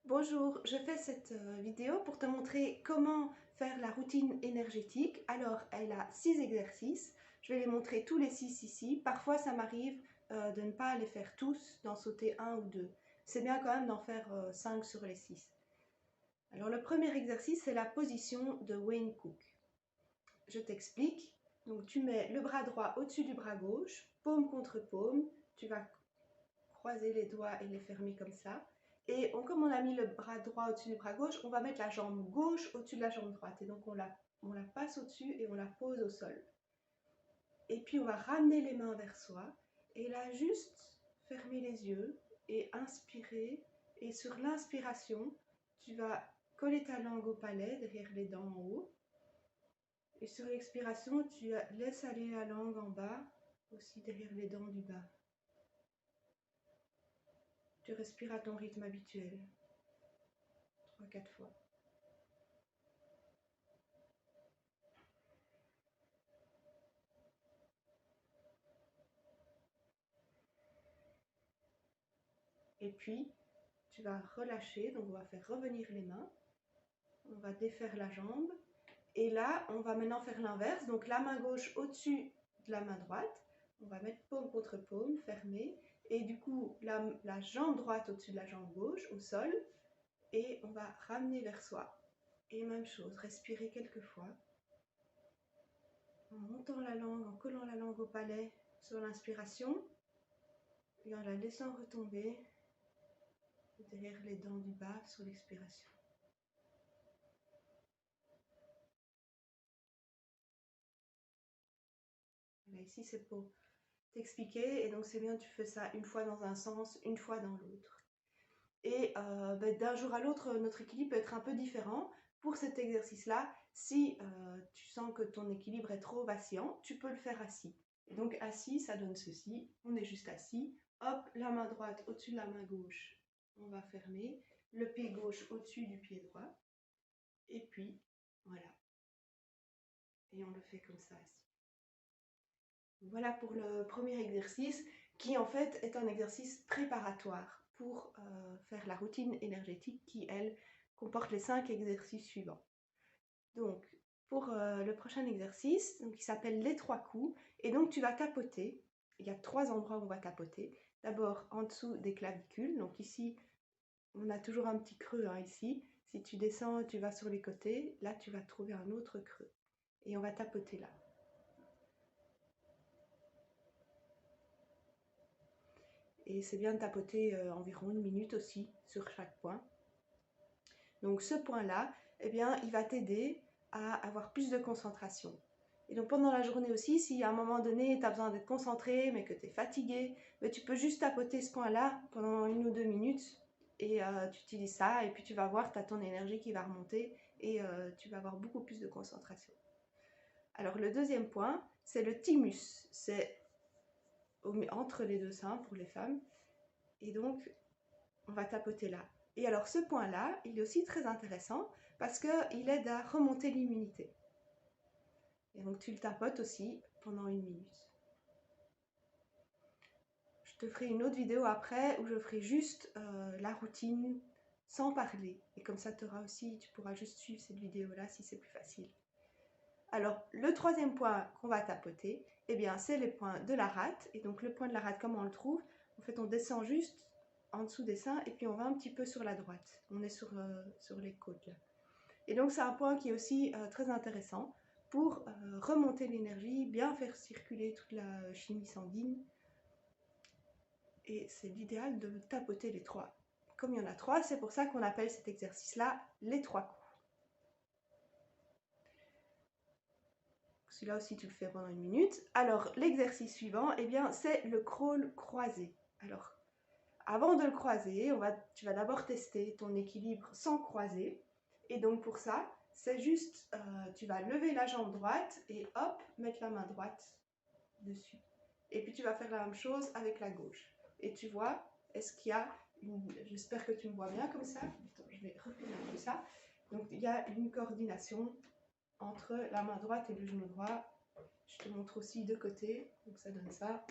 Bonjour, je fais cette vidéo pour te montrer comment faire la routine énergétique. Alors, elle a 6 exercices. Je vais les montrer tous les 6 ici. Parfois, ça m'arrive de ne pas les faire tous, d'en sauter un ou deux. C'est bien quand même d'en faire 5 sur les 6. Alors, le premier exercice, c'est la position de Wayne Cook. Je t'explique. Donc, tu mets le bras droit au-dessus du bras gauche, paume contre paume. Tu vas croiser les doigts et les fermer comme ça. Et comme on a mis le bras droit au-dessus du bras gauche, on va mettre la jambe gauche au-dessus de la jambe droite. Et donc on la passe au-dessus et on la pose au sol. Et puis on va ramener les mains vers soi. Et là, juste fermer les yeux et inspirer. Et sur l'inspiration, tu vas coller ta langue au palais, derrière les dents en haut. Et sur l'expiration, tu laisses aller la langue en bas, aussi derrière les dents du bas. Tu respires à ton rythme habituel. 3-4 fois. Et puis, tu vas relâcher, donc on va faire revenir les mains. On va défaire la jambe. Et là, on va maintenant faire l'inverse. Donc la main gauche au-dessus de la main droite. On va mettre paume contre paume, fermée. Et du coup, la jambe droite au-dessus de la jambe gauche, au sol. Et on va ramener vers soi. Et même chose, respirer quelques fois. En montant la langue, en collant la langue au palais sur l'inspiration. Et en la laissant retomber derrière les dents du bas sur l'expiration. Là, ici, c'est pour t'expliquer. Et donc, c'est bien, tu fais ça une fois dans un sens, une fois dans l'autre. Et d'un jour à l'autre, notre équilibre peut être un peu différent. Pour cet exercice-là, si tu sens que ton équilibre est trop vacillant, tu peux le faire assis. Et donc, assis, ça donne ceci. On est juste assis. Hop, la main droite au-dessus de la main gauche. On va fermer. Le pied gauche au-dessus du pied droit. Et puis, voilà. Et on le fait comme ça assis. Voilà pour le premier exercice qui en fait est un exercice préparatoire pour faire la routine énergétique qui, elle, comporte les 5 exercices suivants. Donc, pour le prochain exercice, donc, il s'appelle les 3 coups, et donc tu vas tapoter. Il y a 3 endroits où on va tapoter. D'abord en dessous des clavicules, donc ici, on a toujours un petit creux ici. Si tu descends, tu vas sur les côtés, là tu vas trouver un autre creux. Et on va tapoter là. Et c'est bien de tapoter environ 1 minute aussi sur chaque point. Donc ce point-là, eh bien, il va t'aider à avoir plus de concentration. Et donc pendant la journée aussi, si à un moment donné, tu as besoin d'être concentré, mais que tu es fatigué, mais tu peux juste tapoter ce point-là pendant 1 ou 2 minutes et tu utilises ça et puis tu vas voir, tu as ton énergie qui va remonter et tu vas avoir beaucoup plus de concentration. Alors le deuxième point, c'est le thymus. C'est entre les deux seins pour les femmes. Et donc, on va tapoter là. Et alors, ce point-là, il est aussi très intéressant parce qu'il aide à remonter l'immunité. Et donc, tu le tapotes aussi pendant 1 minute. Je te ferai une autre vidéo après où je ferai juste la routine sans parler. Et comme ça, tu pourras juste suivre cette vidéo-là si c'est plus facile. Alors, le troisième point qu'on va tapoter, eh bien, c'est les points de la rate. Et donc, le point de la rate, comment on le trouve? En fait, on descend juste en dessous des seins et puis on va un petit peu sur la droite. On est sur les côtes là. Et donc, c'est un point qui est aussi très intéressant pour remonter l'énergie, bien faire circuler toute la chimie sanguine. Et c'est l'idéal de tapoter les 3. Comme il y en a 3, c'est pour ça qu'on appelle cet exercice-là les 3 coups. Celui-là aussi, tu le fais pendant 1 minute. Alors, l'exercice suivant, eh bien, c'est le crawl croisé. Alors, avant de le croiser, tu vas d'abord tester ton équilibre sans croiser. Et donc, pour ça, c'est juste, tu vas lever la jambe droite et hop, mettre la main droite dessus. Et puis, tu vas faire la même chose avec la gauche. Et tu vois, est-ce qu'il y a j'espère que tu me vois bien comme ça. Attends, je vais reculer un peu ça. Donc, il y a une coordination entre la main droite et le genou droit. Je te montre aussi de côté, donc ça donne ça.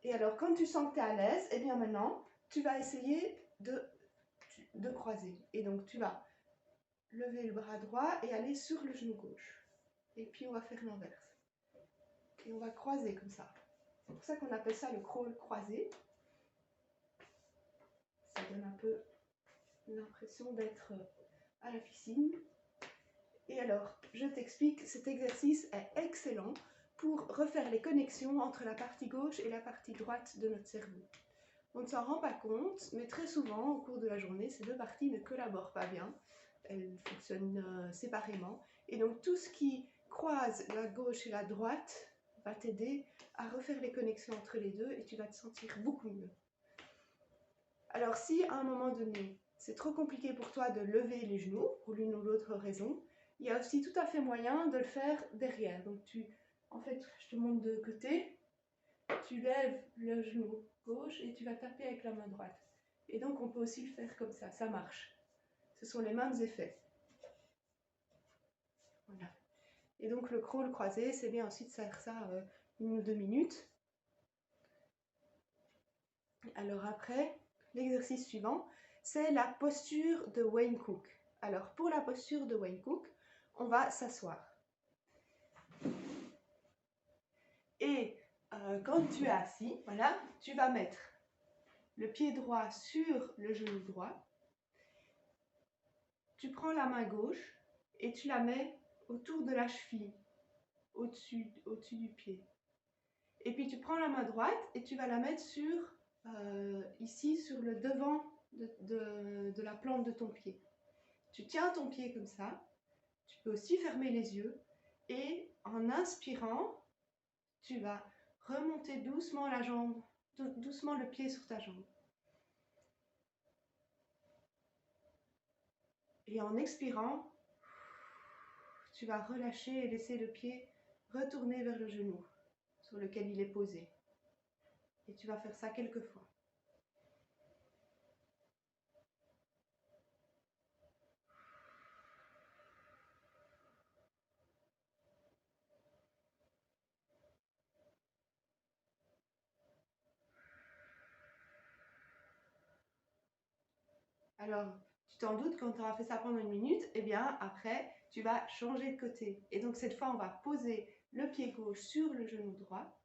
Et alors, quand tu sens que tu es à l'aise, et bien maintenant, tu vas essayer de de croiser. Et donc tu vas lever le bras droit et aller sur le genou gauche. Et puis on va faire l'inverse. Et on va croiser comme ça. C'est pour ça qu'on appelle ça le crawl croisé. Ça donne un peu l'impression d'être à la piscine. Et alors, je t'explique, cet exercice est excellent pour refaire les connexions entre la partie gauche et la partie droite de notre cerveau. On ne s'en rend pas compte, mais très souvent, au cours de la journée, ces deux parties ne collaborent pas bien. Elles fonctionnent séparément. Et donc, tout ce qui croise la gauche et la droite va t'aider à refaire les connexions entre les deux et tu vas te sentir beaucoup mieux. Alors, si à un moment donné, c'est trop compliqué pour toi de lever les genoux, pour l'une ou l'autre raison, il y a aussi tout à fait moyen de le faire derrière. Donc, en fait, je te montre de côté. Tu lèves le genou gauche et tu vas taper avec la main droite. Et donc, on peut aussi le faire comme ça marche. Ce sont les mêmes effets. Voilà. Et donc, le crawl croisé, c'est bien aussi de faire ça 1 ou 2 minutes. Alors après, l'exercice suivant, c'est la posture de Wayne Cook. Alors, pour la posture de Wayne Cook, on va s'asseoir. Et quand tu es assis, voilà, tu vas mettre le pied droit sur le genou droit. Tu prends la main gauche et tu la mets autour de la cheville, au-dessus du pied. Et puis tu prends la main droite et tu vas la mettre ici sur le devant de la plante de ton pied. Tu tiens ton pied comme ça. Tu peux aussi fermer les yeux et en inspirant, tu vas remonter doucement la jambe, doucement le pied sur ta jambe. Et en expirant, tu vas relâcher et laisser le pied retourner vers le genou sur lequel il est posé. Et tu vas faire ça quelques fois. Alors, tu t'en doutes, quand tu auras fait ça pendant 1 minute, eh bien, après, tu vas changer de côté. Et donc, cette fois, on va poser le pied gauche sur le genou droit.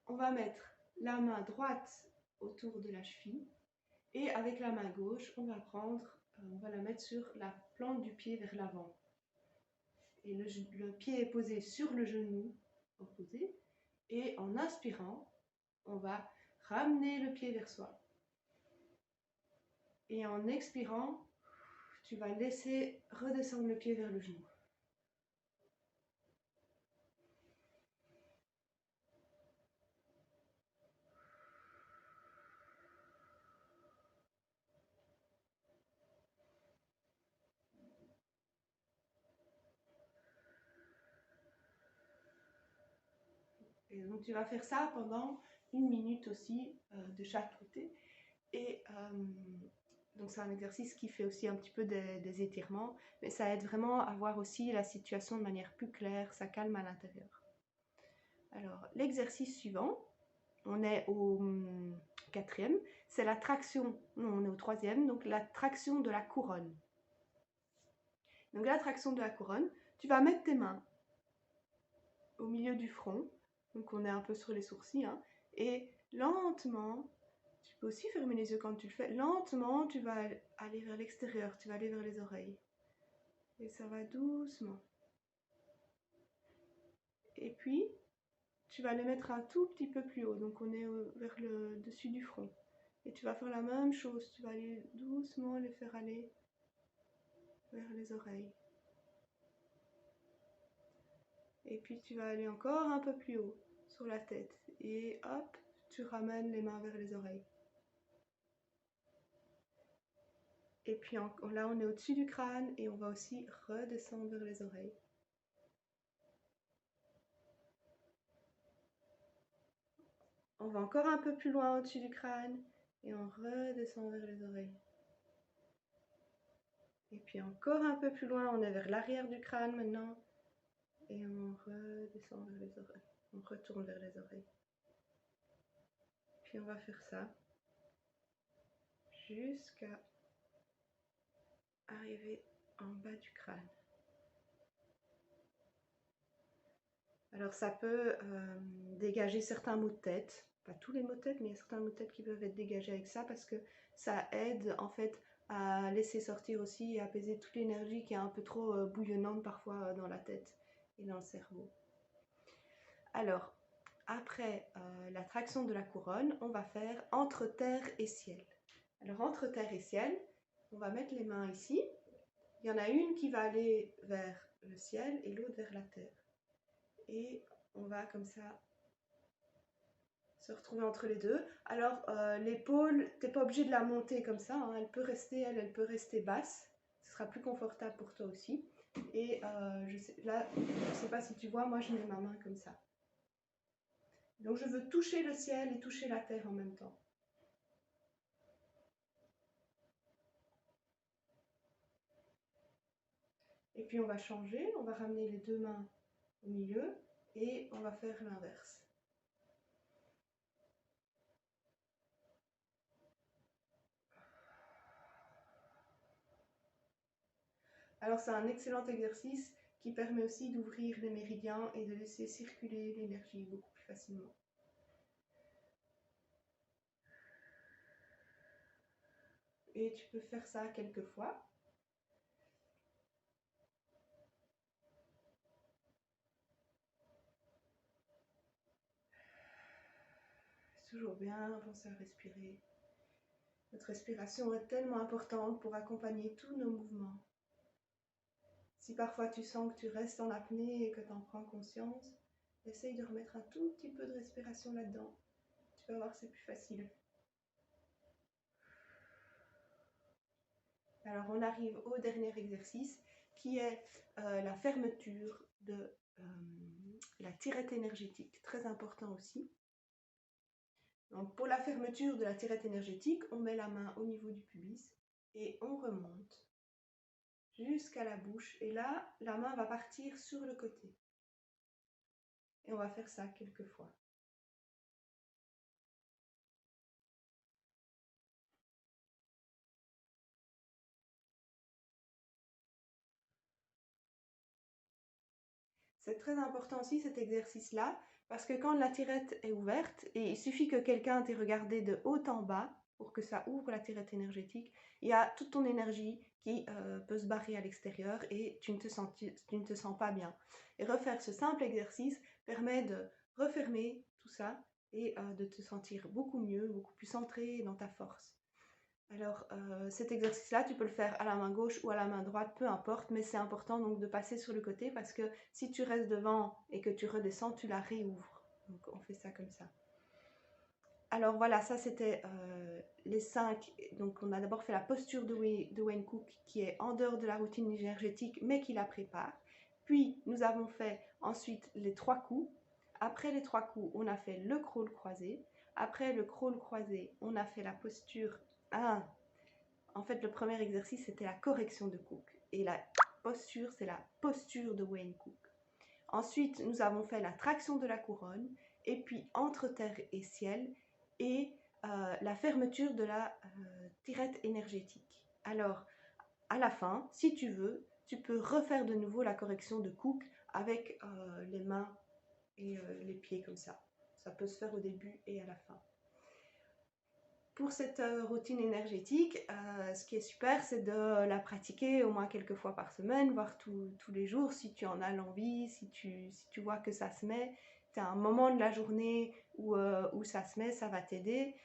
On va mettre la main droite autour de la cheville. Et avec la main gauche, on va la mettre sur la plante du pied vers l'avant. Et le pied est posé sur le genou opposé. Et en inspirant, on va ramener le pied vers soi. Et en expirant, tu vas laisser redescendre le pied vers le genou. Et donc tu vas faire ça pendant 1 minute aussi de chaque côté. Et donc c'est un exercice qui fait aussi un petit peu des étirements, mais ça aide vraiment à voir aussi la situation de manière plus claire, ça calme à l'intérieur. Alors l'exercice suivant, on est au 4e, c'est la traction, non on est au 3e, donc la traction de la couronne. Donc la traction de la couronne, tu vas mettre tes mains au milieu du front, donc on est un peu sur les sourcils, hein, et lentement, tu peux aussi fermer les yeux quand tu le fais, lentement tu vas aller vers l'extérieur, tu vas aller vers les oreilles. Et ça va doucement. Et puis, tu vas les mettre un tout petit peu plus haut, donc on est vers le dessus du front. Et tu vas faire la même chose, tu vas aller doucement les faire aller vers les oreilles. Et puis tu vas aller encore un peu plus haut sur la tête. Et hop, tu ramènes les mains vers les oreilles. Et puis là, on est au-dessus du crâne et on va aussi redescendre vers les oreilles. On va encore un peu plus loin au-dessus du crâne et on redescend vers les oreilles. Et puis encore un peu plus loin, on est vers l'arrière du crâne maintenant. Et on redescend vers les oreilles. On retourne vers les oreilles. Puis on va faire ça jusqu'à arriver en bas du crâne. Alors ça peut dégager certains maux de tête, pas tous les maux de tête, mais il y a certains maux de tête qui peuvent être dégagés avec ça parce que ça aide en fait à laisser sortir aussi et apaiser toute l'énergie qui est un peu trop bouillonnante parfois dans la tête et dans le cerveau. Alors, après la traction de la couronne, on va faire entre terre et ciel. Alors entre terre et ciel, on va mettre les mains ici. Il y en a une qui va aller vers le ciel et l'autre vers la terre. Et on va comme ça se retrouver entre les deux. Alors l'épaule, tu n'es pas obligé de la monter comme ça, hein. Elle peut rester, elle peut rester basse. Ce sera plus confortable pour toi aussi. Et là, je ne sais pas si tu vois, moi je mets ma main comme ça. Donc je veux toucher le ciel et toucher la terre en même temps. Et puis on va changer, on va ramener les deux mains au milieu et on va faire l'inverse. Alors c'est un excellent exercice qui permet aussi d'ouvrir les méridiens et de laisser circuler l'énergie beaucoup plus facilement. Et tu peux faire ça quelques fois. C'est toujours bien, penser à respirer. Notre respiration est tellement importante pour accompagner tous nos mouvements. Si parfois tu sens que tu restes en apnée et que tu en prends conscience, essaye de remettre un tout petit peu de respiration là-dedans. Tu vas voir, c'est plus facile. Alors on arrive au dernier exercice qui est la fermeture de la tirette énergétique, très important aussi. Donc pour la fermeture de la tirette énergétique, on met la main au niveau du pubis et on remonte jusqu'à la bouche. Et là, la main va partir sur le côté. Et on va faire ça quelques fois. C'est très important aussi cet exercice-là, parce que quand la tirette est ouverte, et il suffit que quelqu'un t'ait regardé de haut en bas pour que ça ouvre la tirette énergétique, il y a toute ton énergie qui peut se barrer à l'extérieur et tu ne te sens pas bien. Et refaire ce simple exercice permet de refermer tout ça et de te sentir beaucoup mieux, beaucoup plus centré dans ta force. Alors cet exercice-là, tu peux le faire à la main gauche ou à la main droite, peu importe, mais c'est important donc de passer sur le côté parce que si tu restes devant et que tu redescends, tu la réouvres. Donc on fait ça comme ça. Alors voilà, ça c'était les 5. Donc on a d'abord fait la posture de Wayne Cook qui est en dehors de la routine énergétique mais qui la prépare. Puis nous avons fait ensuite les 3 coups. Après les 3 coups, on a fait le crawl croisé. Après le crawl croisé, on a fait la posture 1. En fait, le premier exercice, c'était la correction de Cook. Et la posture, c'est la posture de Wayne Cook. Ensuite, nous avons fait la traction de la couronne, et puis entre terre et ciel, et la fermeture de la tirette énergétique. Alors, à la fin, si tu veux, tu peux refaire de nouveau la correction de Cook avec les mains et les pieds comme ça. Ça peut se faire au début et à la fin. Pour cette routine énergétique, ce qui est super, c'est de la pratiquer au moins quelques fois par semaine, voire tous les jours si tu en as l'envie, si tu vois que ça se met. Tu as un moment de la journée où ça se met, ça va t'aider.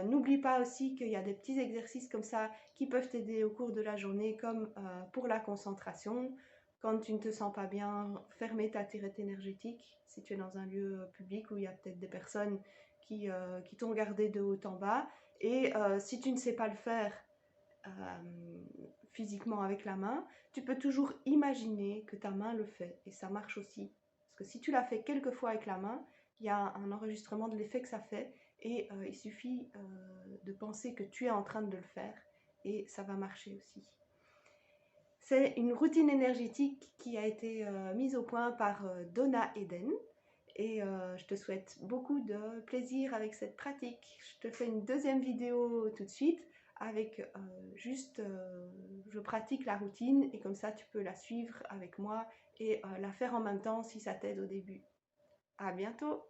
N'oublie pas aussi qu'il y a des petits exercices comme ça qui peuvent t'aider au cours de la journée, comme pour la concentration. Quand tu ne te sens pas bien, fermer ta tirette énergétique si tu es dans un lieu public où il y a peut-être des personnes qui t'ont regardé de haut en bas. Et si tu ne sais pas le faire physiquement avec la main, tu peux toujours imaginer que ta main le fait. Et ça marche aussi. Parce que si tu l'as fait quelques fois avec la main, il y a un enregistrement de l'effet que ça fait. Et il suffit de penser que tu es en train de le faire. Et ça va marcher aussi. C'est une routine énergétique qui a été mise au point par Donna Eden. Et je te souhaite beaucoup de plaisir avec cette pratique. Je te fais une deuxième vidéo tout de suite avec juste je pratique la routine et comme ça tu peux la suivre avec moi et la faire en même temps si ça t'aide au début. À bientôt!